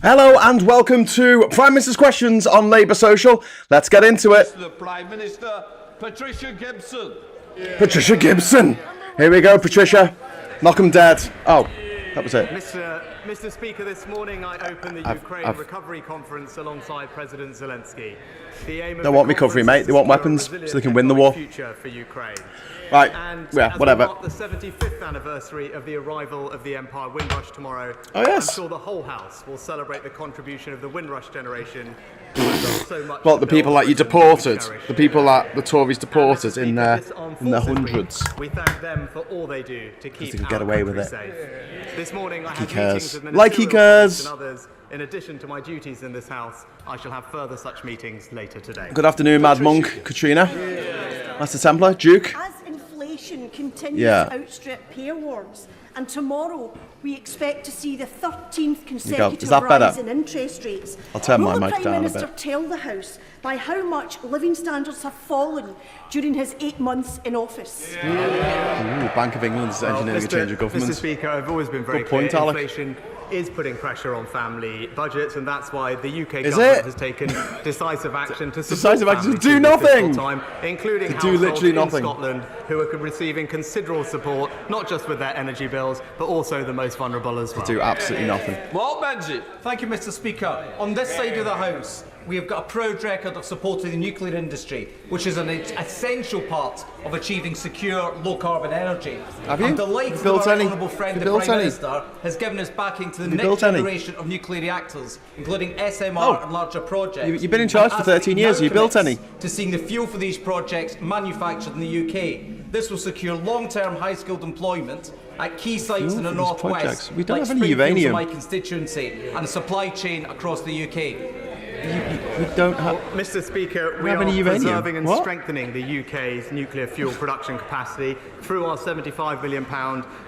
Hello and welcome to Prime Minister's Questions on Labour Social. Let's get into it. The Prime Minister, Patricia Gibson. Yeah. Patricia Gibson. Here we go, Patricia. Knock 'em dead. Oh, that was it. Mr. Speaker, this morning I opened the Ukraine Recovery Conference alongside President Zelensky. The aim of they want recovery, mate. They want weapons so they can win the war. Future for Ukraine. Right, and yeah, whatever. As we mark the 75th anniversary of the arrival of the Empire Windrush tomorrow, oh, yes. I'm sure the whole House will celebrate the contribution of the Windrush generation. Well, the people that you deported, the people that the Tories deported in the hundreds. We thank them for all they do to keep they can get away with it. Safe. This morning I he had cares. meetings with Like he cares. and others. In addition to my duties in this House, I shall have further such meetings later today. Good afternoon, Mad Monk, Katrina. Master Templar, Duke. As inflation continues to outstrip pay awards, and tomorrow we expect to see the 13th consecutive rise in interest rates. I'll turn my mic down a bit. Will the Prime Minister tell the House by how much living standards have fallen during his 8 months in office? Ooh, Bank of England's engineering a change of government. Mr. Speaker, I've always been very clear. Inflation is putting pressure on family budgets, and that's why the UK government has taken decisive action to support families to do nothing, time, including households in Scotland who are receiving considerable support, not just with their energy bills, but also the most vulnerable as well. To do absolutely nothing. Well, Benji. Thank you, Mr. Speaker. On this side of the House, we have got a proud record of supporting the nuclear industry, which is an essential part of achieving secure, low-carbon energy. Have you? I'm delighted that our honourable friend, the Prime Minister, has given us backing to the next generation of nuclear reactors, including SMR and larger projects. You've been in charge for 13 years. Have you built any? To seeing the fuel for these projects manufactured in the UK. This will secure long-term, high-skilled employment at key sites in the northwest, we don't like have any uranium. my constituency, and a supply chain across the UK. We don't have. Mr. Speaker, we are preserving and strengthening the UK's nuclear fuel production capacity through our £75 million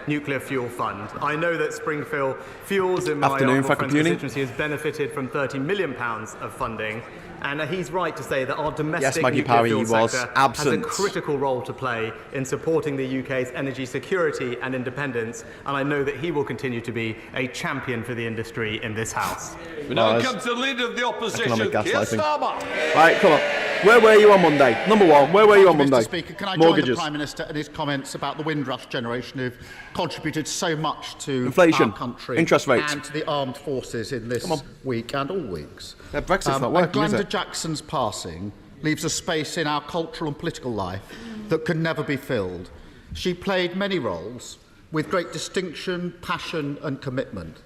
nuclear fuel fund. I know that Springfield Fuels in my honourable friend's constituency has benefited from £30 million of funding. And he's right to say that our domestic nuclear fuel sector has a critical role to play in supporting the UK's energy security and independence, and I know that he will continue to be a champion for the industry in this House. We now come to the Leader of the Opposition, Keir Starmer. Right, come on. Where were you on Monday? Number one, where were you on Monday? Mr. Speaker, can I join the Prime Minister and his comments about the Windrush generation who've contributed so much to inflation, our country, interest rates, and to the armed forces in this week and all weeks? Brexit's not working, is it? Glenda Jackson's passing leaves a space in our cultural and political life that can never be filled. She played many roles with great distinction, passion and commitment.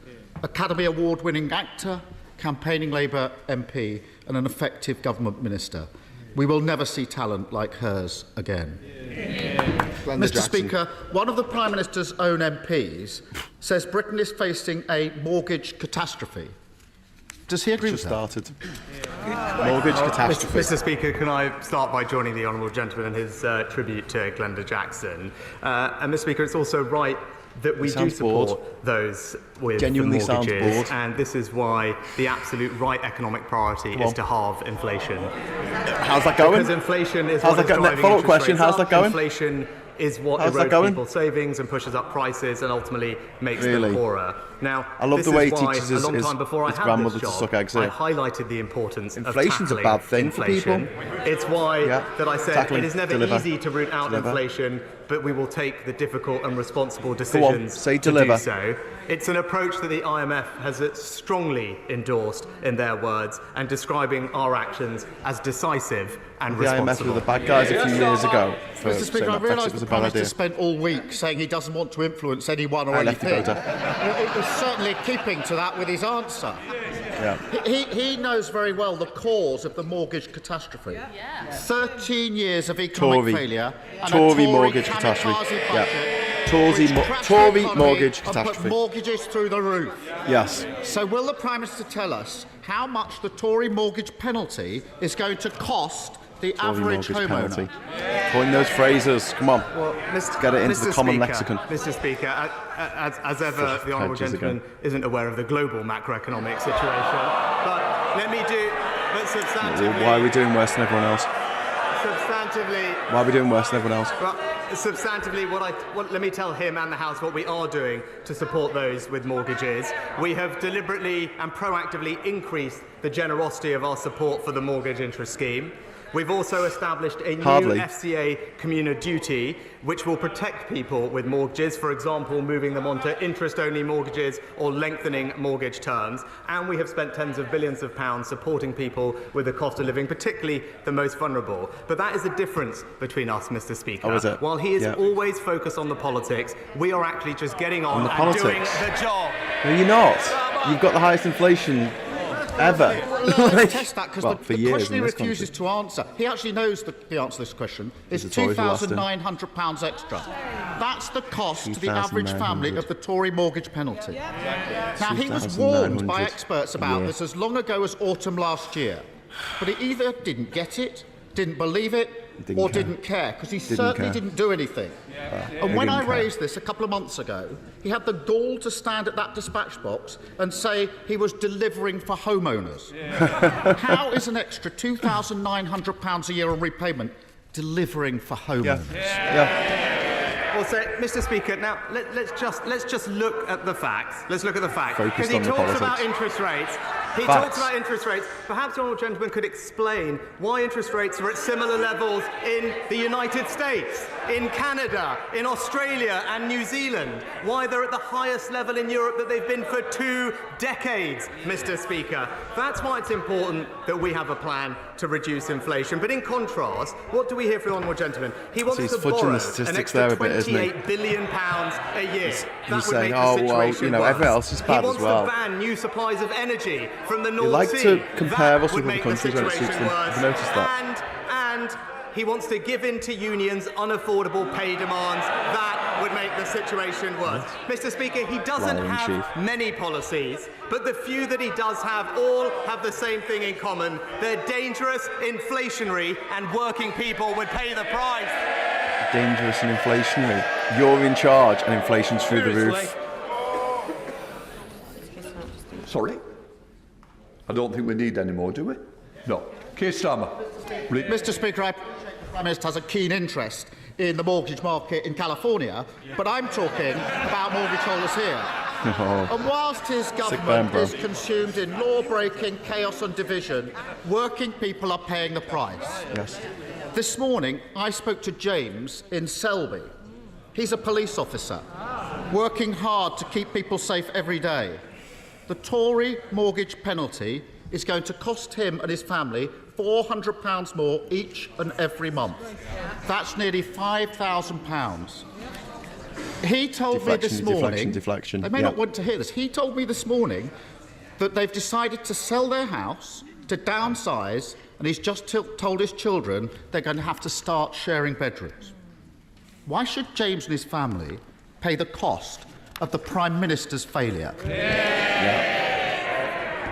Academy Award-winning actor, campaigning Labour MP and an effective government minister. We will never see talent like hers again. Mr. Speaker, one of the Prime Minister's own MPs says Britain is facing a mortgage catastrophe. Does he agree with that? Mortgage catastrophe. Mr. Speaker, can I start by joining the honourable gentleman in his tribute to Glenda Jackson? And Mr. Speaker, it's also right that we do support those with mortgages, and this is why the absolute right economic priority is to halve inflation. How's that going? Because inflation is what is driving follow-up question. How's that going? Inflation is what erodes people's savings and pushes up prices and ultimately makes them poorer. Now, I love the way he teaches his grandmother to suck eggs. I highlighted the importance inflation's of a bad thing inflation. for people. It's why that I said it is never easy to root out deliver. Inflation, but we will take the difficult and responsible decisions to do so. It's an approach that the IMF has strongly endorsed in their words, and describing our actions as decisive and responsible. The IMF were the bad guys a few years ago. Mr. Speaker, I realise the Prime Minister spent all week saying he doesn't want to influence anyone or anything. It was certainly keeping to that with his answer. Yeah. He knows very well the cause of the mortgage catastrophe. 13 years of economic failure and Tory a Tory mortgage catastrophe. Tory mortgage catastrophe. Put mortgages through the roof. Yes. So will the Prime Minister tell us how much the Tory mortgage penalty is going to cost the average homeowner? Coin those phrases. Come on. Well, get it into the common lexicon. Mr. Speaker, as ever, the honourable gentleman isn't aware of the global macroeconomic situation. But let me do. But substantively. Why are we doing worse than everyone else? Substantively. Why are we doing worse than everyone else? Well, substantively, let me tell him and the House what we are doing to support those with mortgages. We have deliberately and proactively increased the generosity of our support for the mortgage interest scheme. We've also established a new FCA communal duty which will protect people with mortgages, for example, moving them onto interest-only mortgages or lengthening mortgage terms. And we have spent tens of billions of pounds supporting people with the cost of living, particularly the most vulnerable. But that is the difference between us, Mr. Speaker. Oh, is it? While he is always focused on the politics, we are actually just getting on and doing the job. No, you're not. You've got the highest inflation ever. Let's test that, because the years question he refuses to answer. He actually knows the answer to this question. Is £2,900 extra. That's the cost to the average family of the Tory mortgage penalty. Now, he was warned by experts about this as long ago as autumn last year, but he either didn't get it, didn't believe it, or didn't care, because he certainly didn't do anything. And when I raised this a couple of months ago, he had the gall to stand at that dispatch box and say he was delivering for homeowners. How is an extra £2,900 a year on repayment delivering for homeowners? Well, so, Mr. Speaker, now let's just look at the facts. Let's look at the facts. Because he talks about interest rates. He talks about interest rates. Perhaps the honourable gentleman could explain why interest rates are at similar levels in the United States, in Canada, in Australia and New Zealand, why they're at the highest level in Europe that they've been for 2 decades, Mr. Speaker. That's why it's important that we have a plan to reduce inflation. But in contrast, what do we hear from the honourable gentleman? He wants to borrow an extra £28 billion a year. He's saying, everyone else is bad as well. He wants to ban new supplies of energy from the North Sea. You like to compare us with other countries when it suits them. I've noticed that. And he wants to give in to unions' unaffordable pay demands. That would make the situation worse. Mr. Speaker, he doesn't have many policies, but the few that he does have all have the same thing in common. They're dangerous, inflationary, and working people would pay the price. Dangerous and inflationary. You're in charge and inflation's through the roof. Sorry? I don't think we need any more, do we? No. Keir Starmer. Mr. Speaker, I appreciate the Prime Minister has a keen interest in the mortgage market in California, but I'm talking about mortgage holders here. And whilst his government is consumed in law-breaking, chaos and division, working people are paying the price. This morning, I spoke to James in Selby. He's a police officer, working hard to keep people safe every day. The Tory mortgage penalty is going to cost him and his family £400 more each and every month. That's nearly £5,000. He told me this morning... They may not want to hear this. He told me this morning that they've decided to sell their house, to downsize, and he's just told his children they're going to have to start sharing bedrooms. Why should James and his family pay the cost of the Prime Minister's failure?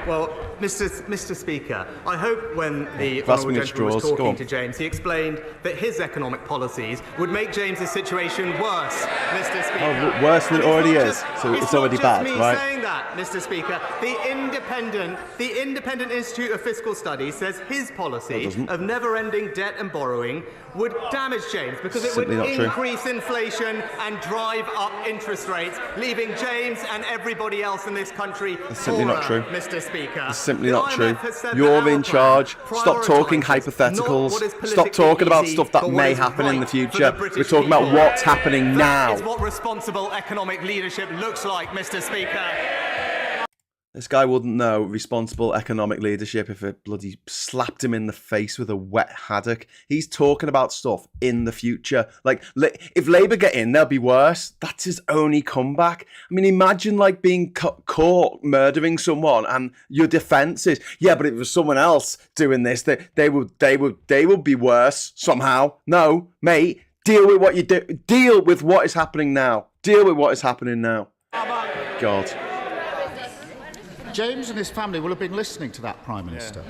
Well, Mr. Speaker, I hope when the honourable gentleman was talking to James, he explained that his economic policies would make James's situation worse, Mr. Speaker. Oh, worse than it already is. So it's already bad, right? Saying that, Mr. Speaker, the Independent Institute of Fiscal Studies says his policy of never-ending debt and borrowing would damage James because it would increase inflation and drive up interest rates, leaving James and everybody else in this country poorer, Mr. Speaker. It's simply not true. You're in charge. Stop talking hypotheticals. Stop talking about stuff that may happen in the future. We're talking about what's happening now. That is what responsible economic leadership looks like, Mr. Speaker. This guy wouldn't know responsible economic leadership if it bloody slapped him in the face with a wet haddock. He's talking about stuff in the future. Like, if Labour get in, they'll be worse. That's his only comeback. I mean, imagine like being caught murdering someone and your defence is, yeah, but if it was someone else doing this, they would be worse somehow. No, mate, deal with what you do. Deal with what is happening now. Deal with what is happening now. God. James and his family will have been listening to that Prime Minister.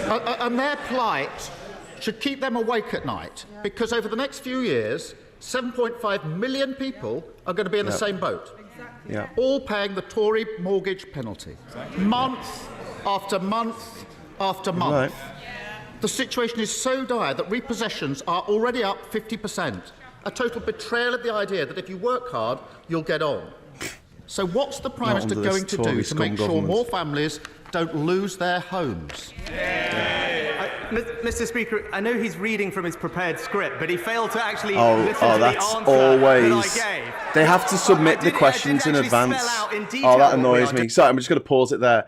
And their plight should keep them awake at night, because over the next few years, 7.5 million people are going to be in the same boat, all paying the Tory mortgage penalty, month after month after month. The situation is so dire that repossessions are already up 50%. a total betrayal of the idea that if you work hard, you'll get on. So what's the Prime Minister going to do to make sure more families don't lose their homes? Mr. Speaker, I know he's reading from his prepared script, but he failed to actually listen to the that's answer always. that I gave. They have to submit the questions in advance. Oh, that annoys me. Sorry, I'm just going to pause it there.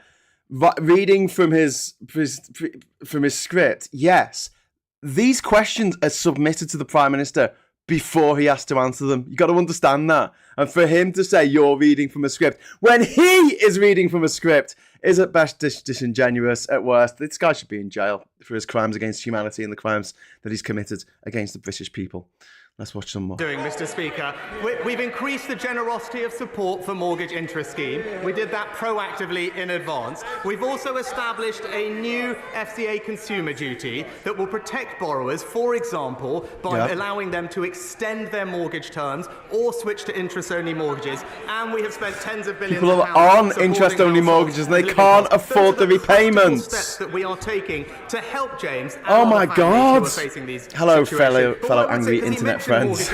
Reading from his script, yes, these questions are submitted to the Prime Minister before he has to answer them. You've got to understand that. And for him to say you're reading from a script when he is reading from a script is at best disingenuous, at worst. This guy should be in jail for his crimes against humanity and the crimes that he's committed against the British people. Let's watch some more. Mr. Speaker, we've increased the generosity of support for mortgage interest scheme. We did that proactively in advance. We've also established a new FCA consumer duty that will protect borrowers, for example, by allowing them to extend their mortgage terms or switch to interest-only mortgages. And we have spent tens of billions of pounds on interest-only mortgages, and they can't afford the repayments. Steps that we are taking to help James. And oh my God! Who are facing these Hello, fellow angry internet friends.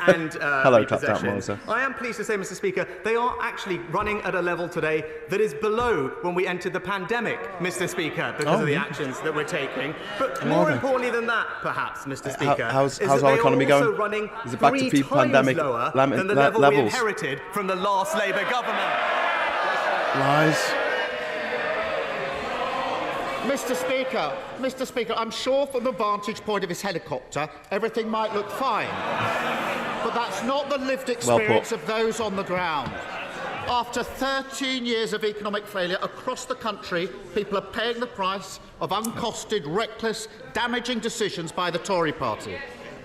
And, hello, Tap Tap Monster. I am pleased to say, Mr. Speaker, they are actually running at a level today that is below when we entered the pandemic, Mr. Speaker, because of the actions that we're taking. But more importantly than that, perhaps, Mr. Speaker, how's our economy going? Running is it back to pre-pandemic lower than the level levels? we inherited from the last Labour government? Lies. Mr. Speaker, I'm sure from the vantage point of his helicopter, everything might look fine. But that's not the lived experience of those on the ground. After 13 years of economic failure across the country, people are paying the price of uncosted, reckless, damaging decisions by the Tory party.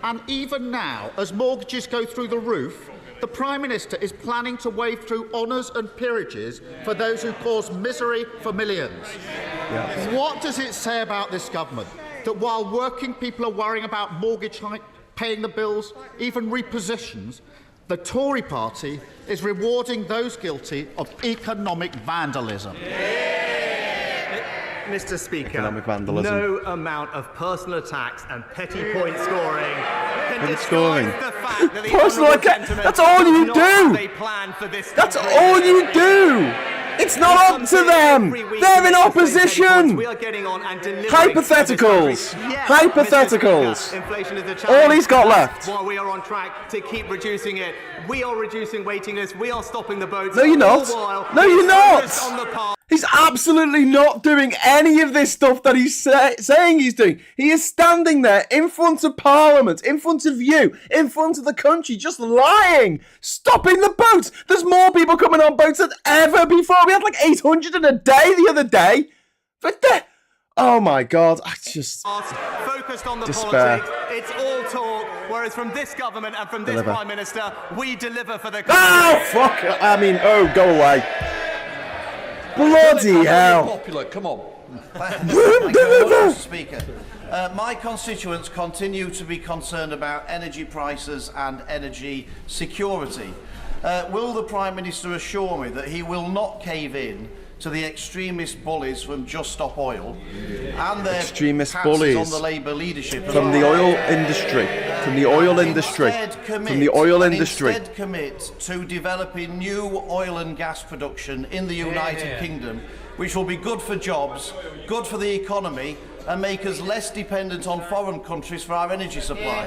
And even now, as mortgages go through the roof, the Prime Minister is planning to wave through honours and peerages for those who cause misery for millions. What does it say about this government? That while working people are worrying about mortgage hike, paying the bills, even repositions, the Tory party is rewarding those guilty of economic vandalism. Mr. Speaker, no amount of personal attacks and petty point scoring can disguise the fact that the honourable gentleman that's all you do. Have a plan for this that's all you do. It's not up to them. They're in opposition. We are getting on and Hypotheticals. Hypotheticals. Inflation is a challenge. All he's got left. While we are on track to keep reducing it, we are reducing waiting lists. We are stopping the boats. No, you're not. No, you're not. He's absolutely not doing any of this stuff that he's saying he's doing. He is standing there in front of Parliament, in front of you, in front of the country, just lying, stopping the boats. There's more people coming on boats than ever before. We had like 800 in a day the other day. But oh my God, I just focused on the despair. Politics. It's all talk, whereas from this government and from this Prime Minister, we deliver for the country. Oh, fuck. I mean, go away. Bloody hell. Popular, come on. Thank you, Mr. Speaker. My constituents continue to be concerned about energy prices and energy security. Will the Prime Minister assure me that he will not cave in to the extremist bullies from Just Stop Oil and their extremist bullies on the Labour leadership from the oil industry, instead commit to developing new oil and gas production in the United Kingdom, which will be good for jobs, good for the economy, and make us less dependent on foreign countries for our energy supply.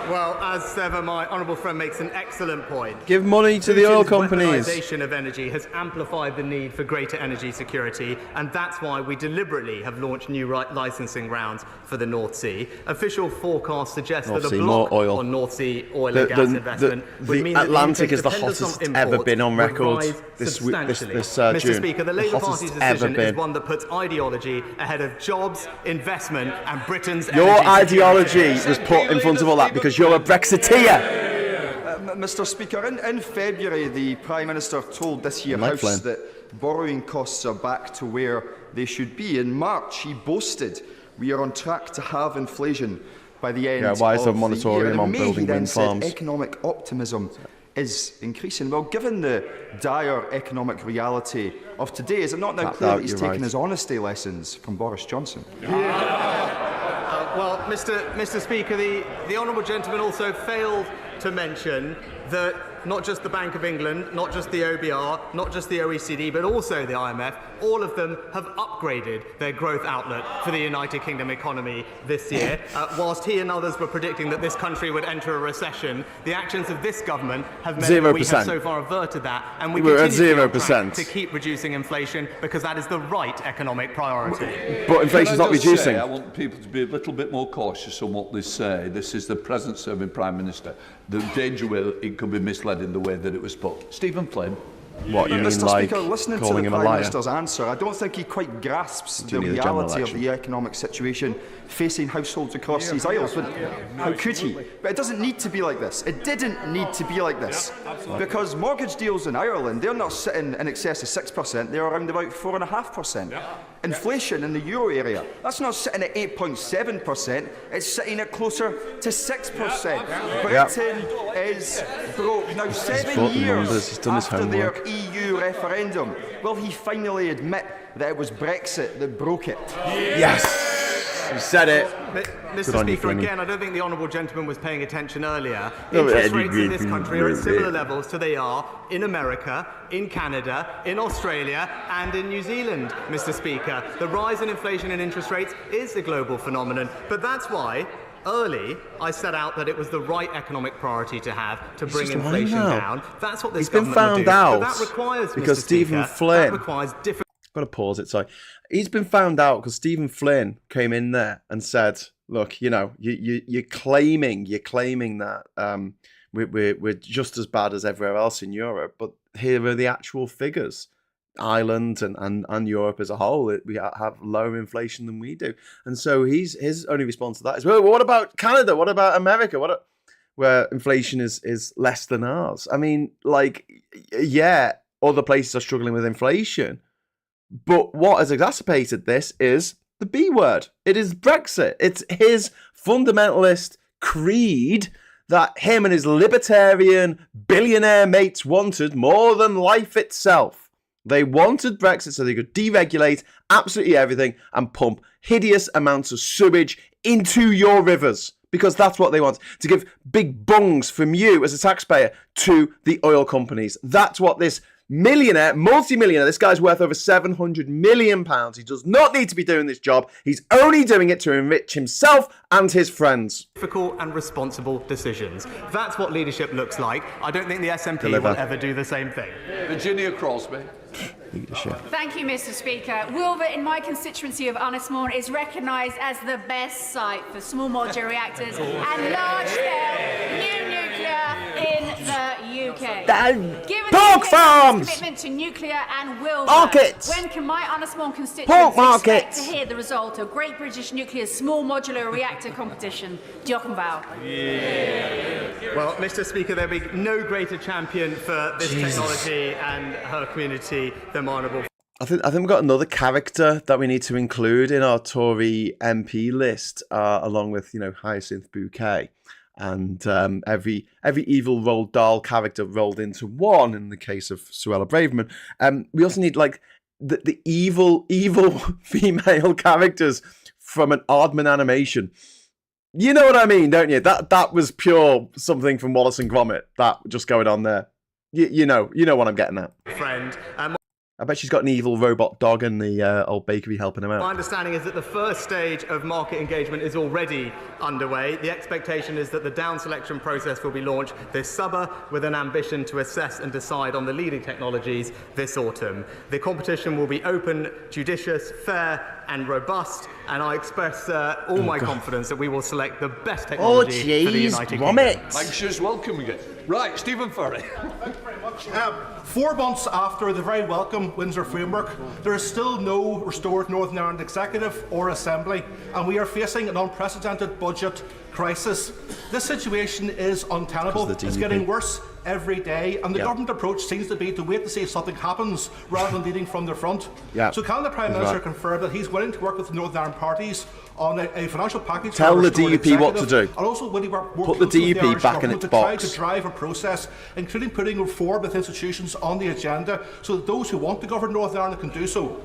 Well, as ever, my honourable friend makes an excellent point. Give money to the oil companies. Weaponisation of energy has amplified the need for greater energy security, and that's why we deliberately have launched new licensing rounds for the North Sea. Official forecasts suggest that a block on North Sea oil and gas investment would mean that the Atlantic is the hottest it's ever been on record this June. Mr. Speaker, the Labour Party's decision is one that puts ideology ahead of jobs, investment, and Britain's Your ideology was put in front of all that because you're a Brexiteer. Mr. Speaker, in February, the Prime Minister told this here House that borrowing costs are back to where they should be. In March, he boasted we are on track to halve inflation by the end of the year. Moratorium on building wind farms? Economic optimism is increasing. Well, given the dire economic reality of today, is it not now clear that he's taken his honesty lessons from Boris Johnson? Well, Mr. Speaker, the honourable gentleman also failed to mention that not just the Bank of England, not just the OBR, not just the OECD, but also the IMF, all of them have upgraded their growth outlook for the United Kingdom economy this year. Whilst he and others were predicting that this country would enter a recession, the actions of this government have meant that we have so far averted that, and we're at 0% to keep reducing inflation because that is the right economic priority. But inflation's not reducing. I want people to be a little bit more cautious on what they say. This is the present serving Prime Minister. The danger will it could be misled in the way that it was put. Stephen Flynn. What you mean, Mr. like Speaker, listening to calling the him a Prime liar? Minister's answer, I don't think he quite grasps the reality of the economic situation facing households across these aisles. But how could he? But it doesn't need to be like this. It didn't need to be like this. Because mortgage deals in Ireland, they're not sitting in excess of 6%, they're around about 4.5%. Inflation in the euro area, that's not sitting at 8.7%, it's sitting at closer to 6%. Britain is broke. Now, 7 years after their EU referendum, will he finally admit that it was Brexit that broke it? Yes! You said it. Mr. Speaker, again, I don't think the honourable gentleman was paying attention earlier. Interest rates in this country are at similar levels to they are in America, in Canada, in Australia and in New Zealand, Mr. Speaker. The rise in inflation and interest rates is a global phenomenon, but that's why early, I set out that it was the right economic priority to have to bring inflation down. That's what this government will do. He's been found out but that requires, because Mr. Stephen Speaker, Flynn. that requires different. Got to pause it. Sorry, he's been found out because Stephen Flynn came in there and said, "Look, you know, you're claiming that we're just as bad as everywhere else in Europe, but here are the actual figures." Ireland and Europe as a whole, we have lower inflation than we do, and so his only response to that is, well, what about Canada? What about America? Where inflation is less than ours? I mean, like, yeah, other places are struggling with inflation, but what has exacerbated this is the B word. It is Brexit. It's his fundamentalist creed that him and his libertarian billionaire mates wanted more than life itself. They wanted Brexit so they could deregulate absolutely everything and pump hideous amounts of sewage into your rivers, because that's what they want, to give big bungs from you as a taxpayer to the oil companies. That's what this millionaire, multi-millionaire, this guy's worth over £700 million. He does not need to be doing this job. He's only doing it to enrich himself and his friends. Difficult and responsible decisions. That's what leadership looks like. I don't think the SNP will ever do the same thing. Virginia Crosby. Leadership. Thank you, Mr. Speaker. Wilver, in my constituency of Anismore, is recognised as the best site for small modular reactors and large-scale new nuclear in the UK. Given the UK's commitment to nuclear and Wilver, when can my Anismore constituents expect to hear the result of Great British Nuclear's small modular reactor competition? Diolch yn fawr. Well, Mr. Speaker, there'll be no greater champion for this technology and her community than my honourable. I think we've got another character that we need to include in our Tory MP list, along with, you know, Hyacinth Bouquet, and every evil Roald Dahl character rolled into one. In the case of Suella Braverman, we also need like the evil female characters from an Aardman animation. You know what I mean, don't you? That was pure something from Wallace and Gromit. That just going on there. You know what I'm getting at. Friend. I bet she's got an evil robot dog in the old bakery helping him out. My understanding is that the first stage of market engagement is already underway. The expectation is that the down selection process will be launched this summer with an ambition to assess and decide on the leading technologies this autumn. The competition will be open, judicious, fair and robust, and I express all my confidence that we will select the best technology for the United Kingdom. Thanks, you're welcome again. Right, Stephen Furry. Thank you very much. 4 months after the very welcome Windsor Framework, there is still no restored Northern Ireland Executive or Assembly, and we are facing an unprecedented budget crisis. This situation is untenable. It's getting worse every day, and the government approach seems to be to wait to see if something happens rather than leading from the front. So can the Prime Minister confirm that he's willing to work with the Northern Ireland parties on a financial package? Tell the DUP what to do. And also, will he put the DUP back in its box to drive a process, including putting reform with institutions on the agenda, so that those who want to govern Northern Ireland can do so?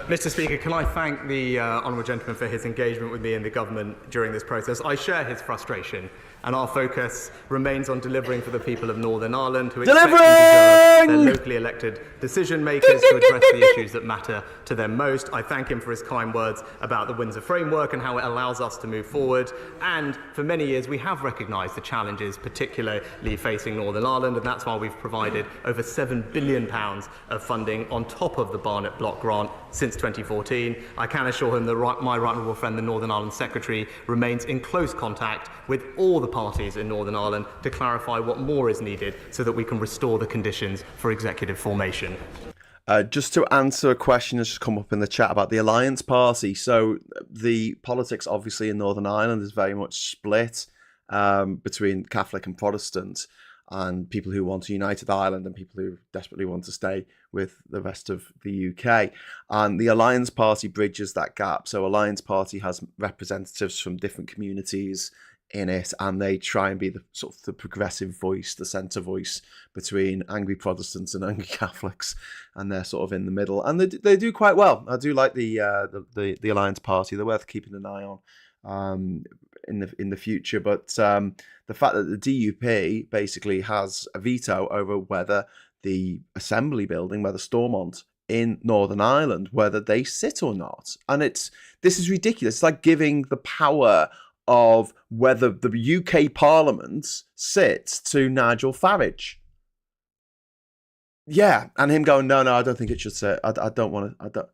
Mr. Speaker, can I thank the honourable gentleman for his engagement with me and the government during this process. I share his frustration, and our focus remains on delivering for the people of Northern Ireland who expect and deserve their locally elected decision makers to address the issues that matter to them most. I thank him for his kind words about the Windsor Framework and how it allows us to move forward. And for many years we have recognised the challenges particularly facing Northern Ireland, and that's why we've provided over £7 billion of funding on top of the Barnett Block grant since 2014. I can assure him that my right honourable friend, the Northern Ireland Secretary, remains in close contact with all the parties in Northern Ireland to clarify what more is needed so that we can restore the conditions for executive formation. Just to answer a question that's just come up in the chat about the Alliance Party. So the politics obviously in Northern Ireland is very much split between Catholic and Protestant, and people who want a united Ireland and people who desperately want to stay with the rest of the UK. And the Alliance Party bridges that gap. So Alliance Party has representatives from different communities in it, and they try and be the sort of the progressive voice, the centre voice between angry Protestants and angry Catholics, and they're sort of in the middle, and they do quite well. I do like the Alliance Party. They're worth keeping an eye on in the future. But the fact that the DUP basically has a veto over whether the Assembly building, whether Stormont in Northern Ireland, whether they sit or not, and this is ridiculous. It's like giving the power of whether the UK Parliament sits to Nigel Farage. Yeah, and him going, no, I don't think it should sit. I don't want to.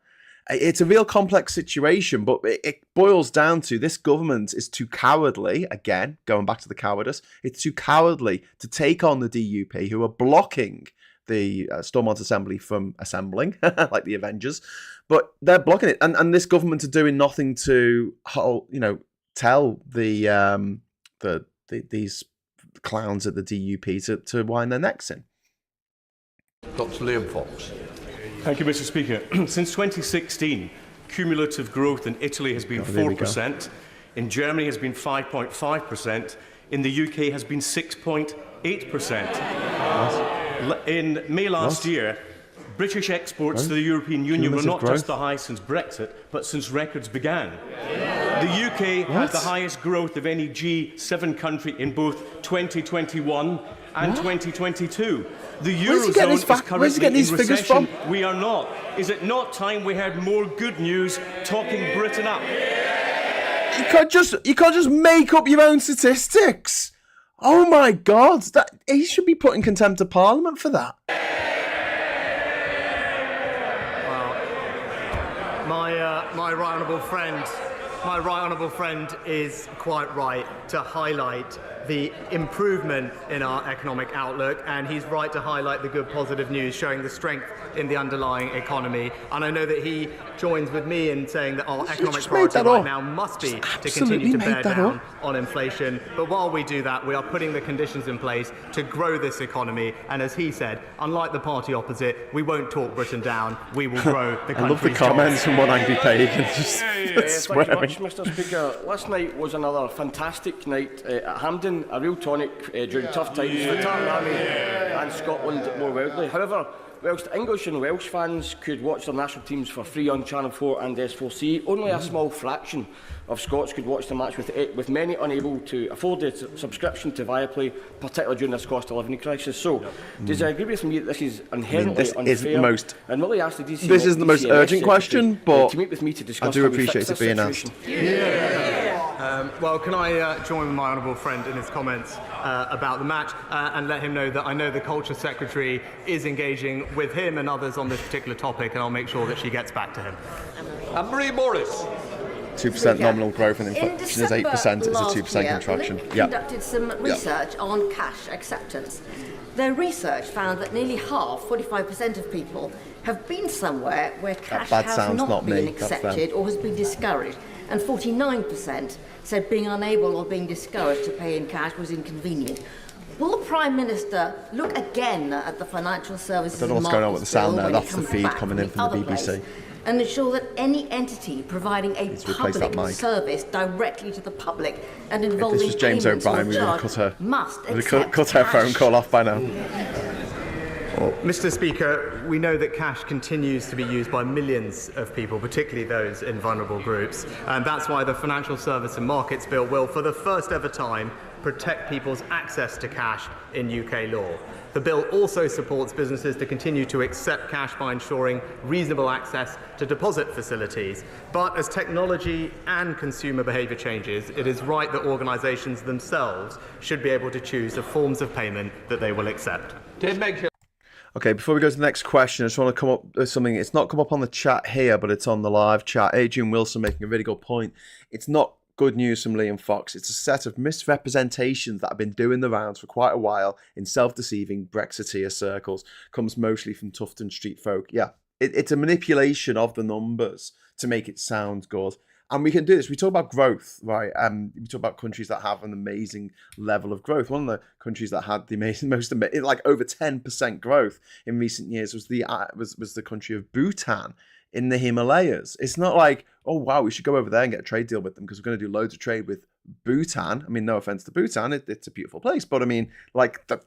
It's a real complex situation, but it boils down to this government is too cowardly, again, going back to the cowardice, it's too cowardly to take on the DUP, who are blocking the Stormont Assembly from assembling, like the Avengers, but they're blocking it. And this government are doing nothing to, tell these clowns at the DUP to wind their necks in. Dr. Liam Fox. Thank you, Mr. Speaker. Since 2016, cumulative growth in Italy has been 4%, in Germany has been 5.5%, in the UK has been 6.8%. In May last year, British exports to the European Union were not just the highest since Brexit, but since records began. The UK had the highest growth of any G7 country in both 2021 and 2022. The Eurozone is currently in recession. We are not. Is it not time we heard more good news talking Britain up? You can't just make up your own statistics. Oh my God, he should be put in contempt of Parliament for that. My right honourable friend is quite right to highlight the improvement in our economic outlook, and he's right to highlight the good positive news showing the strength in the underlying economy. And I know that he joins with me in saying that our economic priority right now must be to continue to bear down on inflation. But while we do that, we are putting the conditions in place to grow this economy. And as he said, unlike the party opposite, we won't talk Britain down, we will grow the country's I love the comments from one angry pagan just swearing. Thank you much, Mr. Speaker. Last night was another fantastic night at Hampden, a real tonic during tough times for the Tartan Army and Scotland more widely. However, whilst English and Welsh fans could watch their national teams for free on Channel 4 and S4C, only a small fraction of Scots could watch the match, with many unable to afford a subscription to Viaplay, particularly during this cost of living crisis. So, does he agree with me that this is inherently unfair? And will he ask the DC this isn't the most urgent question, but to meet with me to discuss I do appreciate it being asked. Well, can I join with my honourable friend in his comments about the match and let him know that I know the Culture Secretary is engaging with him and others on this particular topic, and I'll make sure that she gets back to him. Anne-Marie Morris. 2% nominal growth and inflation is 8%. It's a 2% contraction. Conducted some research on cash acceptance. Their research found that nearly half, 45% of people, have been somewhere where cash has not been accepted or has been discouraged, and 49% said being unable or being discouraged to pay in cash was inconvenient. Will the Prime Minister look again at the financial services I don't know what's going on with the sound there. That's the feed coming in from the BBC. And ensure that any entity providing a public service directly to the public and involving if this was James O'Brien, we would have cut her phone call off by now. Well, Mr. Speaker, we know that cash continues to be used by millions of people, particularly those in vulnerable groups. And that's why the Financial Service and Markets Bill will, for the first ever time, protect people's access to cash in UK law. The bill also supports businesses to continue to accept cash by ensuring reasonable access to deposit facilities. But as technology and consumer behaviour changes, it is right that organisations themselves should be able to choose the forms of payment that they will accept. Okay, before we go to the next question, I just want to come up with something. It's not come up on the chat here, but it's on the live chat. Adrian Wilson making a really good point. It's not good news from Liam Fox. It's a set of misrepresentations that have been doing the rounds for quite a while in self-deceiving Brexiteer circles. Comes mostly from Tufton Street folk. Yeah, it's a manipulation of the numbers to make it sound good. And we can do this. We talk about growth, right? We talk about countries that have an amazing level of growth. One of the countries that had the most like over 10% growth in recent years was the country of Bhutan in the Himalayas. It's not like, oh wow, we should go over there and get a trade deal with them because we're going to do loads of trade with Bhutan. I mean, no offense to Bhutan, it's a beautiful place, but I mean, like that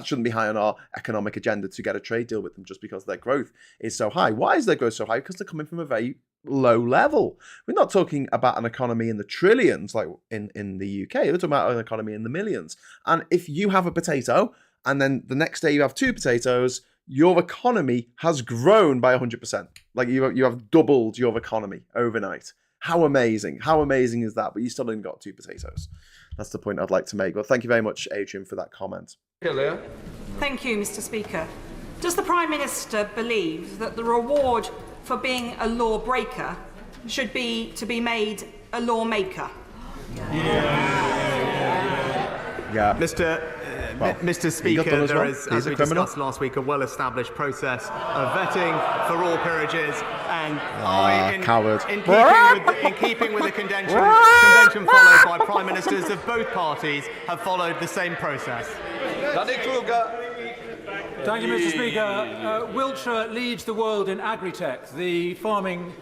shouldn't be high on our economic agenda to get a trade deal with them just because their growth is so high. Why is their growth so high? Because they're coming from a very low level. We're not talking about an economy in the trillions like in the UK. We're talking about an economy in the millions. And if you have a potato and then the next day you have two potatoes, your economy has grown by 100%. Like you have doubled your economy overnight. How amazing. How amazing is that? But you still only got two potatoes. That's the point I'd like to make. Well, thank you very much, Adrian, for that comment. Thank you, Mr. Speaker. Does the Prime Minister believe that the reward for being a lawbreaker should be to be made a lawmaker? Yeah. Mr. Speaker, there is, as we discussed last week, a well-established process of vetting for all peerages, and in keeping with the convention followed by Prime Ministers of both parties, have followed the same process. Thank you, Mr. Speaker. Wiltshire leads the world in agri-tech, the farming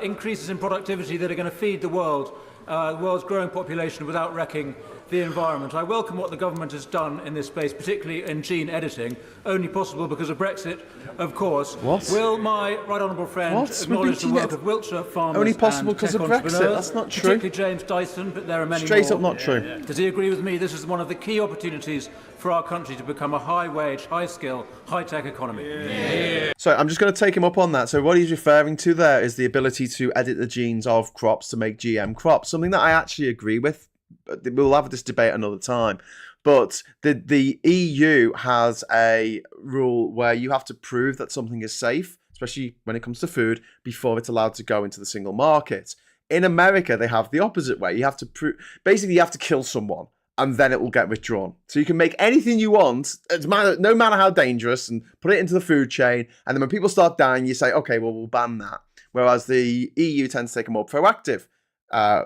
increases in productivity that are going to feed the world's growing population without wrecking the environment. I welcome what the government has done in this space, particularly in gene editing, only possible because of Brexit, of course. What? Will my right honourable friend acknowledge the work of Wiltshire farmers only possible and because tech of Brexit? entrepreneurs, That's not true. particularly James Dyson, but there are many Straight more. up not true. Does he agree with me? This is one of the key opportunities for our country to become a high-wage, high-skill, high-tech economy. So I'm just going to take him up on that. So what he's referring to there is the ability to edit the genes of crops to make GM crops, something that I actually agree with. We'll have this debate another time. But the EU has a rule where you have to prove that something is safe, especially when it comes to food, before it's allowed to go into the single market. In America, they have the opposite way. You have to prove, basically, you have to kill someone, and then it will get withdrawn. So you can make anything you want, no matter how dangerous, and put it into the food chain. And then when people start dying, you say, okay, well, we'll ban that. Whereas the EU tends to take a more proactive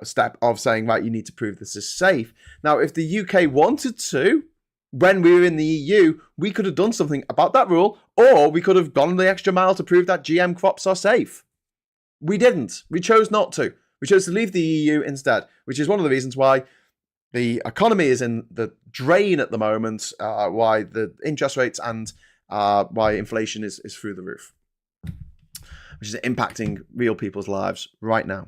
step of saying, right, you need to prove this is safe. Now, if the UK wanted to, when we were in the EU, we could have done something about that rule, or we could have gone the extra mile to prove that GM crops are safe. We didn't. We chose not to. We chose to leave the EU instead, which is one of the reasons why the economy is in the drain at the moment, why the interest rates and why inflation is through the roof, which is impacting real people's lives right now.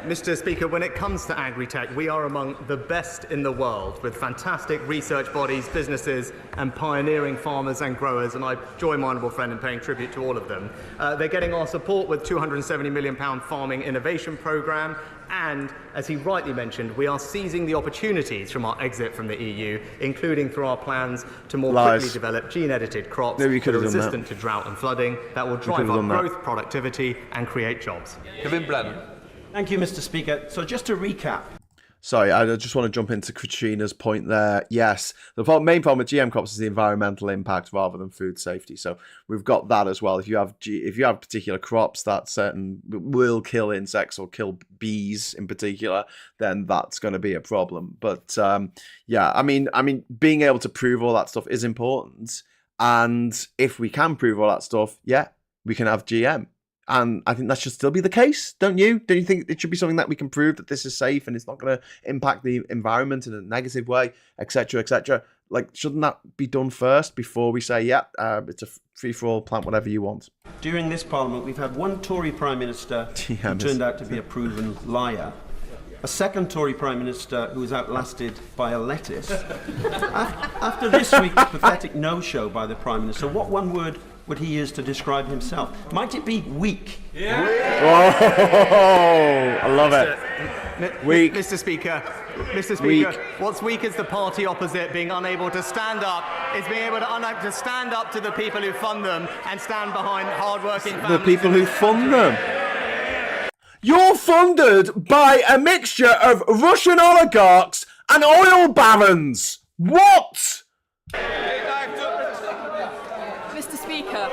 Mr. Speaker, when it comes to agri-tech, we are among the best in the world, with fantastic research bodies, businesses and pioneering farmers and growers, and I join my honourable friend in paying tribute to all of them. They're getting our support with £270 million farming innovation programme, and, as he rightly mentioned, we are seizing the opportunities from our exit from the EU, including through our plans to more quickly develop gene-edited crops that are resistant to drought and flooding, that will drive up growth, productivity and create jobs. Kevin Brennan. Thank you, Mr. Speaker. So just to recap. Sorry, I just want to jump into Katrina's point there. Yes, the main problem with GM crops is the environmental impact rather than food safety. So we've got that as well. If you have particular crops that will kill insects or kill bees in particular, then that's going to be a problem. But yeah, I mean, being able to prove all that stuff is important. And if we can prove all that stuff, yeah, we can have GM. And I think that should still be the case, don't you? Don't you think it should be something that we can prove that this is safe and it's not going to impact the environment in a negative way, etc., etc.? Like, shouldn't that be done first before we say, yeah, it's a free-for-all, plant whatever you want? During this Parliament, we've had one Tory Prime Minister who turned out to be a proven liar. A second Tory Prime Minister who was outlasted by a lettuce. After this week's pathetic no-show by the Prime Minister, what one word would he use to describe himself? Might it be weak? Yeah. Oh, I love it. Weak. Mr. Speaker, Weak. what's weak is the party opposite being unable to stand up. It's being able to stand up to the people who fund them and stand behind hard-working families. The people who fund them. You're funded by a mixture of Russian oligarchs and oil barons. What? Mr. Speaker,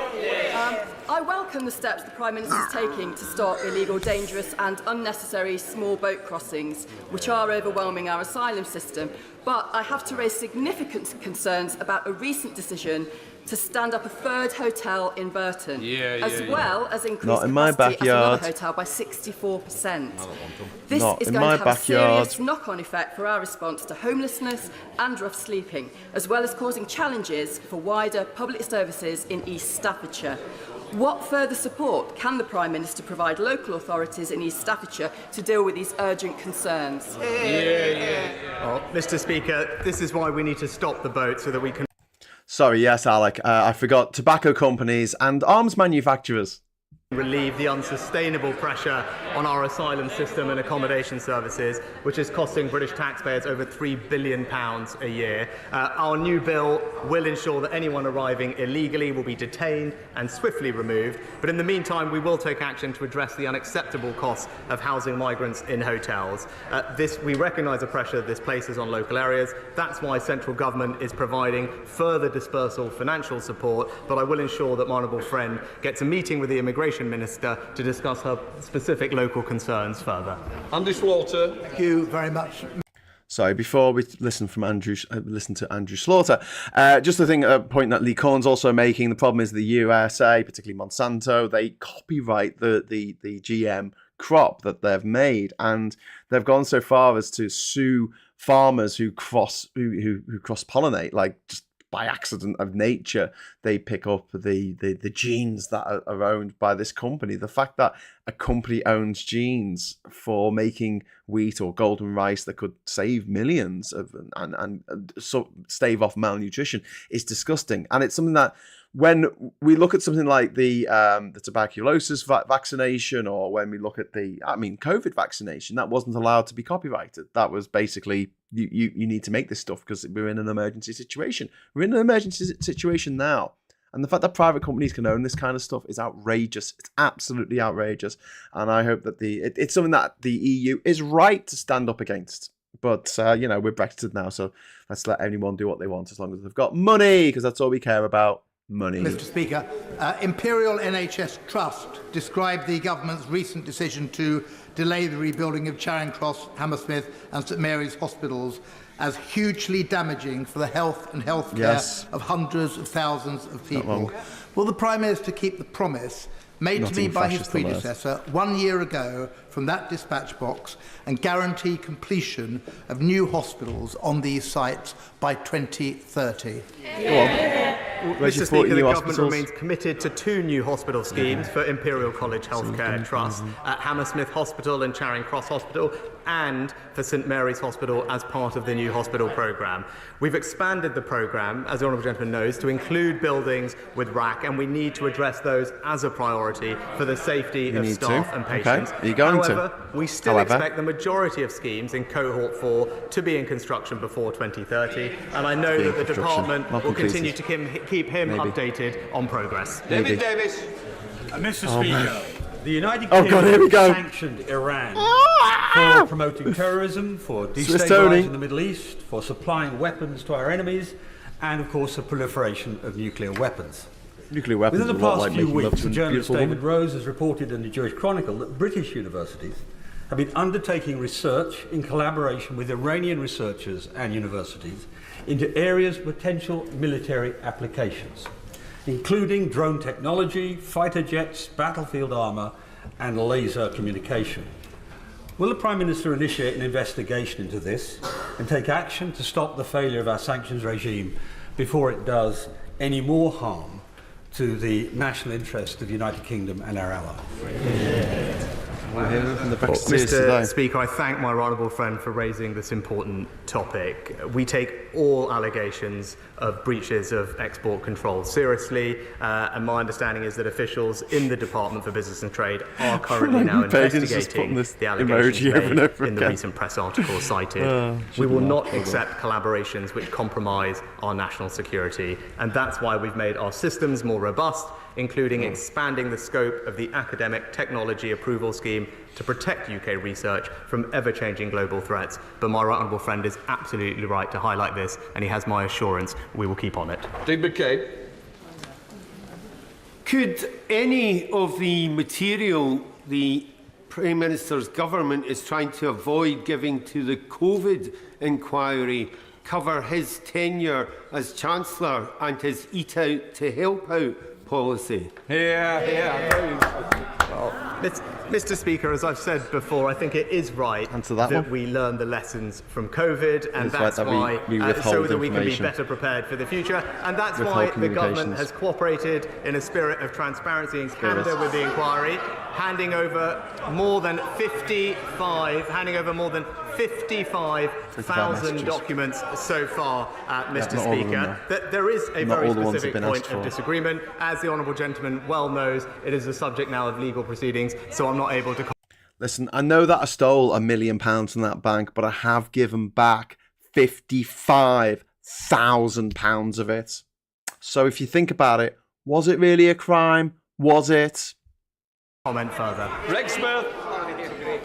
I welcome the steps the Prime Minister is taking to stop illegal, dangerous and unnecessary small boat crossings, which are overwhelming our asylum system. But I have to raise significant concerns about a recent decision to stand up a third hotel in Burton, as well as increase capacity at another hotel by 64%. This is going to have a serious knock-on effect for our response to homelessness and rough sleeping, as well as causing challenges for wider public services in East Staffordshire. What further support can the Prime Minister provide local authorities in East Staffordshire to deal with these urgent concerns? Well, Mr. Speaker, this is why we need to stop the boat so that we can... Sorry, yes, Alec. I forgot tobacco companies and arms manufacturers. Relieve the unsustainable pressure on our asylum system and accommodation services, which is costing British taxpayers over £3 billion a year. Our new bill will ensure that anyone arriving illegally will be detained and swiftly removed. But in the meantime, we will take action to address the unacceptable costs of housing migrants in hotels. We recognise the pressure this places on local areas. That's why central government is providing further dispersal financial support. But I will ensure that my honourable friend gets a meeting with the Immigration Minister to discuss her specific local concerns further. Andy Slaughter. Thank you very much. Sorry, before we listen to Andrew Slaughter, just the point that Lee Corn's also making. The problem is the USA, particularly Monsanto, they copyright the GM crop that they've made, and they've gone so far as to sue farmers who cross pollinate, like just by accident of nature, they pick up the genes that are owned by this company. The fact that a company owns genes for making wheat or golden rice that could save millions and stave off malnutrition is disgusting. And it's something that when we look at something like the tuberculosis vaccination, or when we look at COVID vaccination, that wasn't allowed to be copyrighted. That was basically, you need to make this stuff because we're in an emergency situation. We're in an emergency situation now. And the fact that private companies can own this kind of stuff is outrageous. It's absolutely outrageous. And I hope that it's something that the EU is right to stand up against. But, we're Brexited now, so let's let anyone do what they want as long as they've got money, because that's all we care about. Money. Mr. Speaker, Imperial NHS Trust described the government's recent decision to delay the rebuilding of Charing Cross, Hammersmith and St Mary's hospitals as hugely damaging for the health and healthcare of hundreds of thousands of people. Will the Prime Minister keep the promise made to me by his predecessor 1 year ago from that dispatch box and guarantee completion of new hospitals on these sites by 2030? Go on. Mr. Speaker, the government remains committed to 2 new hospital schemes for Imperial College Healthcare Trust at Hammersmith Hospital and Charing Cross Hospital, and for St Mary's Hospital as part of the new hospital programme. We've expanded the programme, as the Honourable Gentleman knows, to include buildings with RAC, and we need to address those as a priority for the safety of staff and patients. Okay. Are you going However, we still expect the majority of schemes in Cohort 4 to be in construction before 2030, and I know that the Department will continue to keep him updated on progress. David Davis. Mr. Speaker, the United Kingdom sanctioned Iran for promoting terrorism, for destabilising the Middle East, for supplying weapons to our enemies, and of course the proliferation of nuclear weapons. Nuclear weapons. Within the past few weeks, the journalist David Rose has reported in the Jewish Chronicle that British universities have been undertaking research in collaboration with Iranian researchers and universities into areas of potential military applications, including drone technology, fighter jets, battlefield armour and laser communication. Will the Prime Minister initiate an investigation into this and take action to stop the failure of our sanctions regime before it does any more harm to the national interest of the United Kingdom and our allies. Mr. Speaker, I thank my honourable friend for raising this important topic. We take all allegations of breaches of export control seriously, and my understanding is that officials in the Department for Business and Trade are currently now investigating the allegations made in the recent press article cited. We will not accept collaborations which compromise our national security, and that's why we've made our systems more robust, including expanding the scope of the Academic Technology Approval Scheme to protect UK research from ever-changing global threats. But my right honourable friend is absolutely right to highlight this, and he has my assurance we will keep on it. David McCabe. Could any of the material the Prime Minister's government is trying to avoid giving to the COVID inquiry cover his tenure as Chancellor and his eat out to help out policy? Mr. Speaker, as I've said before, I think it is right that we learn the lessons from COVID, and that's why, so that we can be better prepared for the future. And that's why the government has cooperated in a spirit of transparency and candour with the inquiry, handing over more than 55,000 documents so far, Mr. Speaker. There is a very specific point of disagreement. As the honourable gentleman well knows, it is the subject now of legal proceedings, so I'm not able to... Listen, I know that I stole £1 million from that bank, but I have given back £55,000 of it. So if you think about it, was it really a crime? Was it? Comment further. Greg Smith.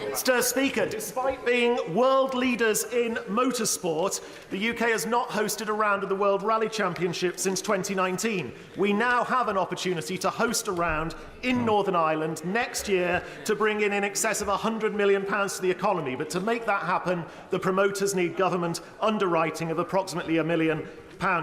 Mr. Speaker, despite being world leaders in motorsport, the UK has not hosted a round of the World Rally Championship since 2019. We now have an opportunity to host a round in Northern Ireland next year to bring in excess of £100 million to the economy. But to make that happen, the promoters need government underwriting of approximately £1 million.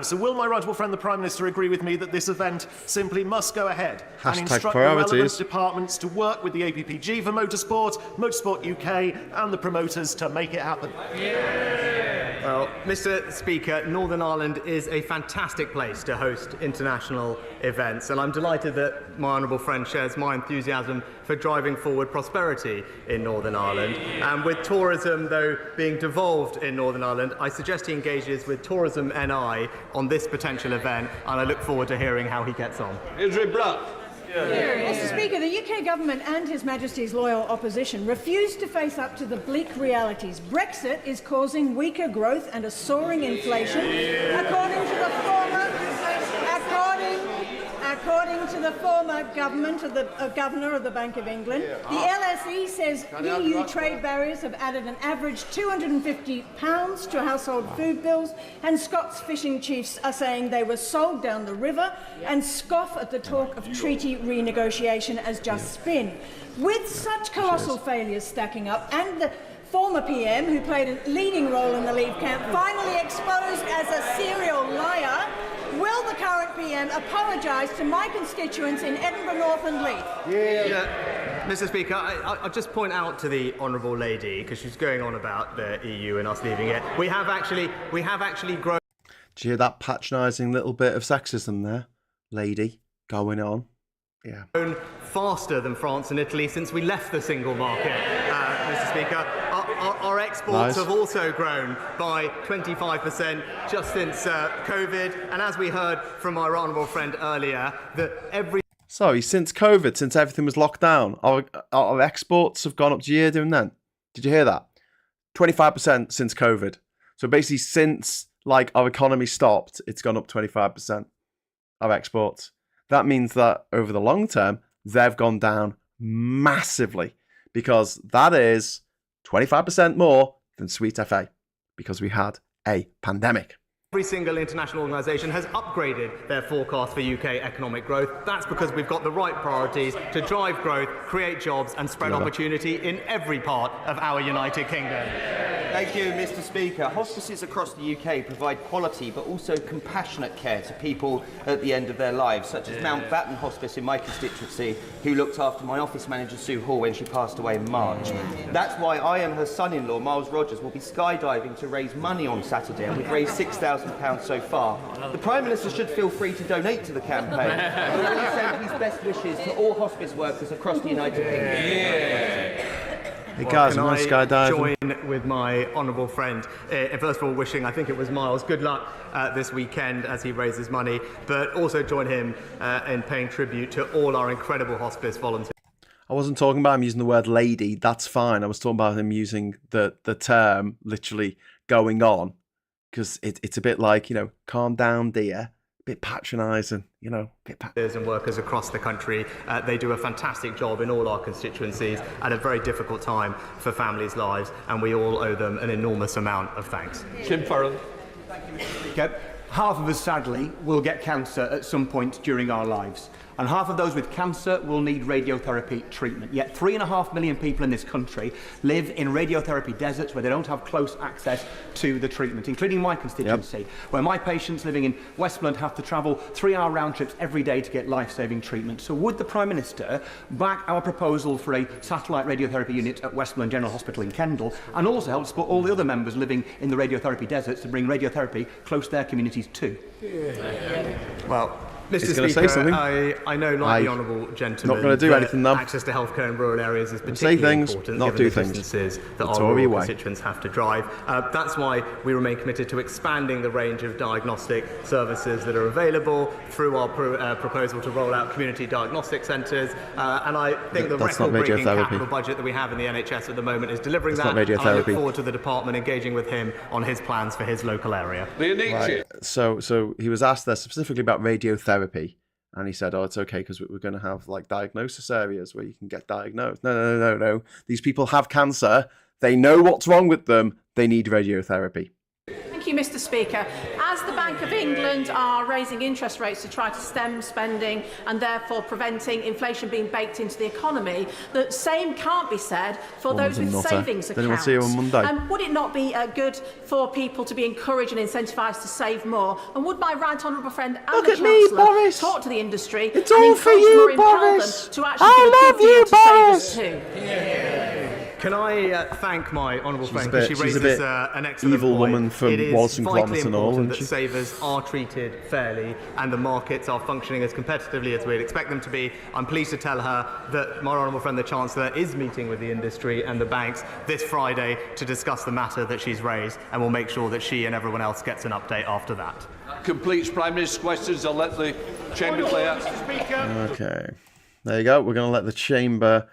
So will my right honourable friend the Prime Minister agree with me that this event simply must go ahead and instruct the relevant departments to work with the APPG for motorsport, Motorsport UK and the promoters to make it happen? Well, Mr. Speaker, Northern Ireland is a fantastic place to host international events, and I'm delighted that my honourable friend shares my enthusiasm for driving forward prosperity in Northern Ireland. And with tourism, though, being devolved in Northern Ireland, I suggest he engages with Tourism NI on this potential event, and I look forward to hearing how he gets on. Israel Black. Mr. Speaker, the UK government and His Majesty's loyal opposition refuse to face up to the bleak realities. Brexit is causing weaker growth and a soaring inflation, according to the former governor of the Bank of England. The LSE says EU trade barriers have added an average £250 to household food bills, and Scots fishing chiefs are saying they were sold down the river and scoff at the talk of treaty renegotiation as just spin. With such colossal failures stacking up, and the former PM, who played a leading role in the Leave camp, finally exposed as a serial liar, will the current PM apologise to my constituents in Edinburgh North and Leith? Mr. Speaker, I'll just point out to the honourable lady, because she's going on about the EU and us leaving it. We have actually grown. Did you hear that patronising little bit of sexism there, lady, going on? Yeah. Grown faster than France and Italy since we left the single market, Mr. Speaker. Our exports have also grown by 25% just since COVID, and as we heard from my honourable friend earlier, that Sorry, since COVID, since everything was locked down, our exports have gone up. Did you hear them then? Did you hear that? 25% since COVID. So basically, since our economy stopped, it's gone up 25%. Our exports. That means that over the long term, they've gone down massively, because that is 25% more than Sweet FA, because we had a pandemic. Every single international organisation has upgraded their forecast for UK economic growth. That's because we've got the right priorities to drive growth, create jobs and spread opportunity in every part of our United Kingdom. Thank you, Mr. Speaker. Hospices across the UK provide quality but also compassionate care to people at the end of their lives, such as Mountbatten Hospice in my constituency, who looked after my office manager Sue Hall when she passed away in March. That's why I and her son-in-law, Miles Rogers, will be skydiving to raise money on Saturday, and we've raised £6,000 so far. The Prime Minister should feel free to donate to the campaign. He will send his best wishes to all hospice workers across the United Kingdom. Hey guys, I'm going skydiving. Join with my honourable friend, first of all wishing, I think it was Miles, good luck this weekend as he raises money, but also join him in paying tribute to all our incredible hospice volunteers. I wasn't talking about him using the word lady, that's fine. I was talking about him using the term literally going on, because it's a bit like, calm down, dear. Bit patronising, and workers across the country. They do a fantastic job in all our constituencies at a very difficult time for families' lives, and we all owe them an enormous amount of thanks. Jim Farrell. Thank you, Mr. Speaker. Half of us, sadly, will get cancer at some point during our lives. And half of those with cancer will need radiotherapy treatment. Yet 3.5 million people in this country live in radiotherapy deserts where they don't have close access to the treatment, including my constituency, where my patients living in Westmoreland have to travel 3-hour round trips every day to get life-saving treatment. So would the Prime Minister back our proposal for a satellite radiotherapy unit at Westmoreland General Hospital in Kendal, and also help support all the other members living in the radiotherapy deserts to bring radiotherapy close to their communities too? Well, Mr. Speaker, I know, like the honourable gentleman, not going to do anything, though. Access to healthcare in rural areas is particularly important, given the distances that our rural constituents have to drive. That's why we remain committed to expanding the range of diagnostic services that are available through our proposal to roll out community diagnostic centres. And I think the record-breaking capital budget that we have in the NHS at the moment is delivering that. And I look forward to the department engaging with him on his plans for his local area. Right. So he was asked there specifically about radiotherapy, and he said, it's okay because we're going to have like diagnosis areas where you can get diagnosed. No. These people have cancer. They know what's wrong with them. They need radiotherapy. Thank you, Mr. Speaker. As the Bank of England are raising interest rates to try to stem spending and therefore preventing inflation being baked into the economy, the same can't be said for those with savings accounts. Then we'll see you on Monday. Would it not be good for people to be encouraged and incentivised to save more? And would my right honourable friend and the Chancellor talk to the industry and encourage more, impel them to actually give a good deal to savers too? Can I thank my honourable friend, because she raises an excellent evil point. woman from Wallace and Gromit and all, that savers are treated fairly and the markets are functioning as competitively as we'd expect them to be. I'm pleased to tell her that my honourable friend, the Chancellor, is meeting with the industry and the banks this Friday to discuss the matter that she's raised, and we'll make sure that she and everyone else gets an update after that. Completes Prime Minister's questions. I'll let the Chamber clear. Okay, there you go. We're going to let the Chamber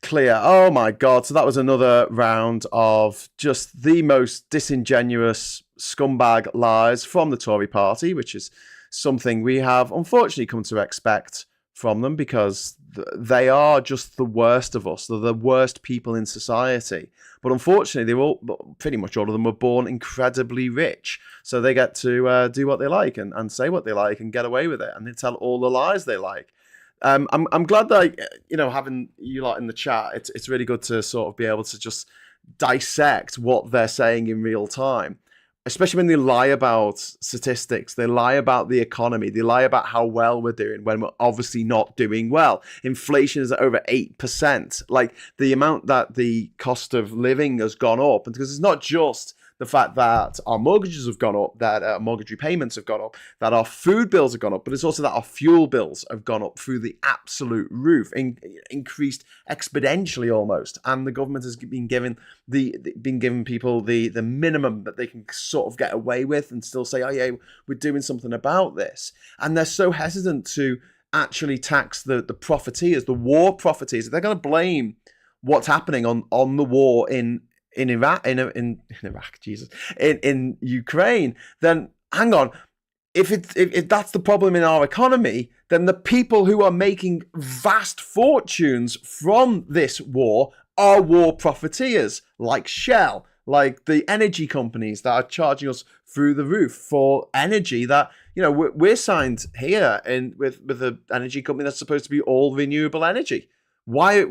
clear. Oh my God. So that was another round of just the most disingenuous scumbag lies from the Tory party, which is something we have unfortunately come to expect from them, because they are just the worst of us. They're the worst people in society. But unfortunately, pretty much all of them were born incredibly rich. So they get to do what they like and say what they like and get away with it. And they tell all the lies they like. I'm glad that, having you lot in the chat, it's really good to sort of be able to just dissect what they're saying in real time, especially when they lie about statistics, they lie about the economy, they lie about how well we're doing when we're obviously not doing well. Inflation is at over 8%. Like, the amount that the cost of living has gone up, and because it's not just the fact that our mortgages have gone up, that our mortgage repayments have gone up, that our food bills have gone up, but it's also that our fuel bills have gone up through the absolute roof, increased exponentially almost. And the government has been giving people the minimum that they can sort of get away with and still say, oh yeah, we're doing something about this. And they're so hesitant to actually tax the profiteers, the war profiteers. They're going to blame what's happening on the war in Iraq, in Ukraine, then hang on. If that's the problem in our economy, then the people who are making vast fortunes from this war are war profiteers, like Shell, like the energy companies that are charging us through the roof for energy that, we're signed here with the energy company that's supposed to be all renewable energy. Why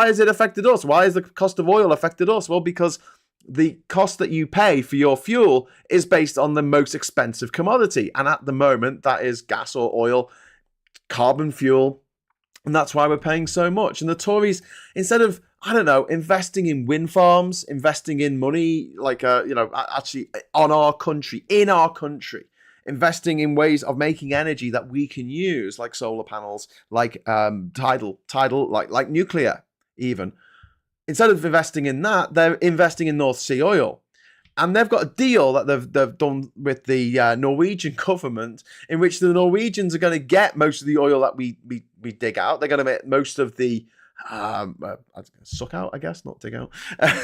has it affected us? Why has the cost of oil affected us? Well, because the cost that you pay for your fuel is based on the most expensive commodity. And at the moment, that is gas or oil, carbon fuel. And that's why we're paying so much. And the Tories, instead of, I don't know, investing in wind farms, investing in money, like, actually on our country, in our country, investing in ways of making energy that we can use, like solar panels, like tidal, like nuclear even. Instead of investing in that, they're investing in North Sea oil. And they've got a deal that they've done with the Norwegian government, in which the Norwegians are going to get most of the oil that we dig out. They're going to make most of the suck out, I guess, not dig out,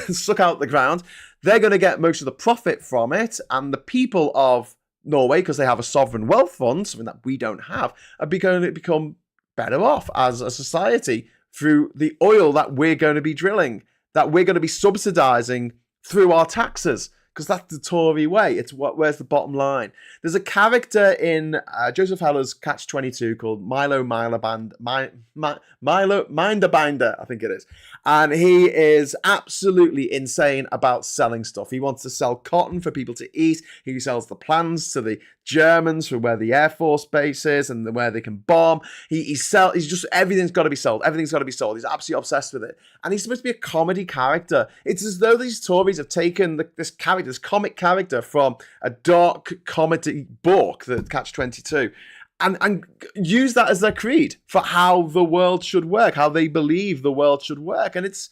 suck out the ground. They're going to get most of the profit from it, and the people of Norway, because they have a sovereign wealth fund, something that we don't have, are going to become better off as a society through the oil that we're going to be drilling, that we're going to be subsidising through our taxes, because that's the Tory way. It's where's the bottom line? There's a character in Joseph Heller's Catch-22 called Milo Minderbinder, I think it is. And he is absolutely insane about selling stuff. He wants to sell cotton for people to eat. He sells the plans to the Germans for where the Air Force base is and where they can bomb. He's just, everything's got to be sold. Everything's got to be sold. He's absolutely obsessed with it. And he's supposed to be a comedy character. It's as though these Tories have taken this comic character from a dark comedy book, the Catch-22, and use that as their creed for how the world should work, how they believe the world should work. And it's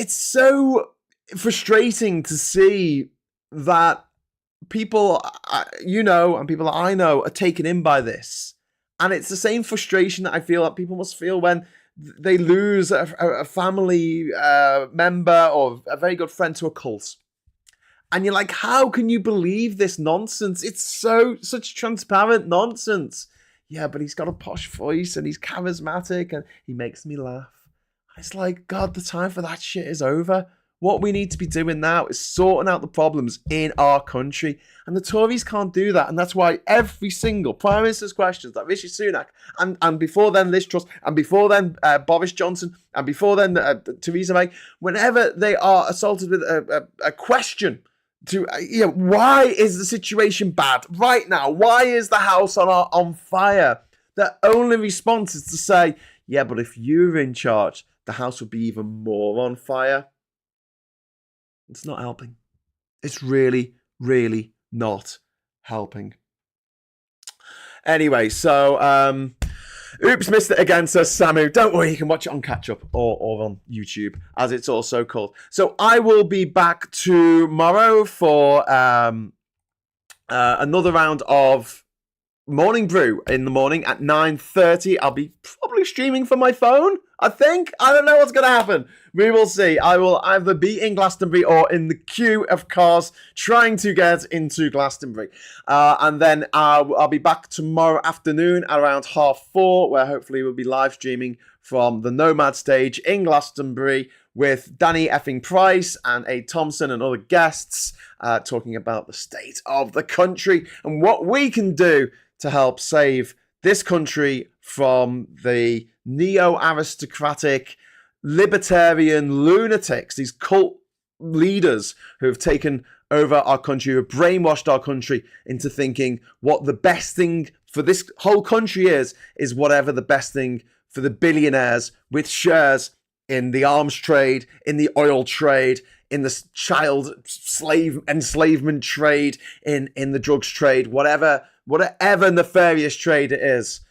so frustrating to see that people and people that I know are taken in by this. And it's the same frustration that I feel that people must feel when they lose a family member or a very good friend to a cult. And you're like, how can you believe this nonsense? It's such transparent nonsense. Yeah, but he's got a posh voice and he's charismatic and he makes me laugh. It's like, God, the time for that shit is over. What we need to be doing now is sorting out the problems in our country. And the Tories can't do that. And that's why every single Prime Minister's questions, like Rishi Sunak, and before then Liz Truss, and before then Boris Johnson, and before then Theresa May, whenever they are assaulted with a question to, why is the situation bad right now? Why is the house on fire? Their only response is to say, yeah, but if you were in charge, the house would be even more on fire. It's not helping. It's really, really not helping. Anyway, so, oops, missed it again, says Samu. Don't worry, you can watch it on Catch Up or on YouTube, as it's also called. So I will be back tomorrow for another round of Morning Brew in the morning at 9:30. I'll be probably streaming from my phone, I think. I don't know what's going to happen. We will see. I will either be in Glastonbury or in the queue of cars trying to get into Glastonbury. And then I'll be back tomorrow afternoon around 4:30, where hopefully we'll be live streaming from the Nomad stage in Glastonbury with Danny effing Price and Aid Thompson and other guests talking about the state of the country and what we can do to help save this country from the neo-aristocratic, libertarian lunatics, these cult leaders who have taken over our country, who have brainwashed our country into thinking what the best thing for this whole country is whatever the best thing for the billionaires with shares in the arms trade, in the oil trade, in the child slave enslavement trade, in the drugs trade, whatever nefarious trade it is.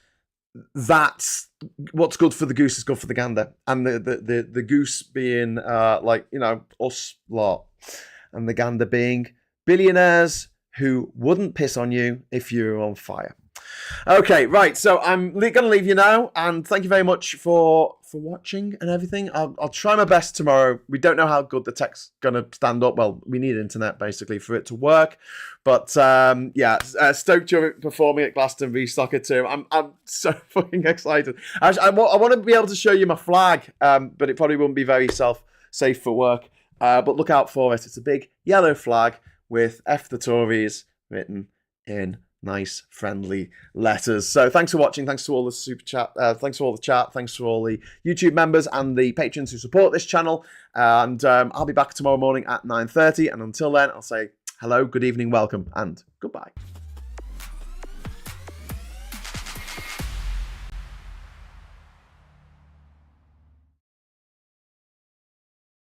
That's what's good for the goose is good for the gander, and the goose being us lot, and the gander being billionaires who wouldn't piss on you if you were on fire. Okay, right. So I'm going to leave you now, and thank you very much for watching and everything. I'll try my best tomorrow. We don't know how good the tech's going to stand up. Well, we need internet basically for it to work. But stoked you're performing at Glastonbury Soccer Team. I'm so fucking excited. I want to be able to show you my flag, but it probably wouldn't be very safe for work. But look out for it. It's a big yellow flag with F the Tories written in nice, friendly letters. So thanks for watching. Thanks to all the super chat. Thanks for all the chat. Thanks to all the YouTube members and the patrons who support this channel. And I'll be back tomorrow morning at 9:30. And until then, I'll say hello, good evening, welcome, and goodbye.